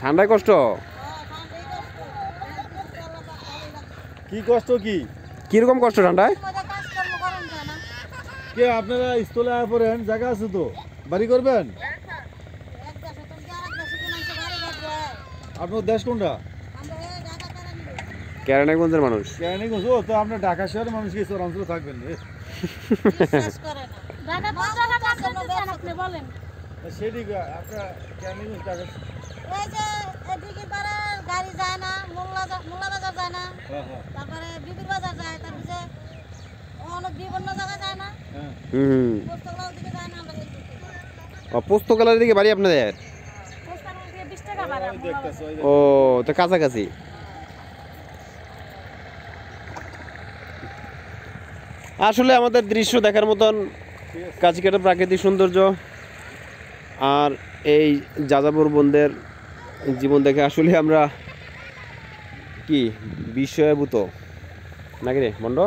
ঠান্ডায় কষ্ট? কি কষ্ট? কিরকম কষ্ট ঠান্ডায়? কে আপনারা স্থলে আয় পড়েন, জায়গা আছে তো, বাড়ি করবেন? আপনার দেশ কোনটা? কেরানীগঞ্জের মানুষ। কেরানীগঞ্জ। ও তো আপনার ঢাকা শহরের মানুষ, কি অঞ্চলে থাকবেন? সেটি আপনার কেরানীগঞ্জ ঢাকা। এই যে এদিকে পারে গাড়ি যায় না, মোল্লা বাজার যায় না, তারপরে বিবির বাজার যায়, তারপরে অনেক বিভিন্ন জায়গায় যায় না। পোস্তগোলার দিকে যায় না আমরা। পোস্তগোলার দিকে বাড়ি আপনাদের? পোস্তগোলার থেকে 20 টাকা ভাড়া। ও তো কাছাকাছি। আসলে আমাদের দৃশ্য দেখার মতন, কাছিকাটা প্রাকৃতিক সৌন্দর্য আর এই যাযাবর বনদের জীবন দেখে আসলে আমরা কি বিস্ময়ভূত নাকি রে মন্ড?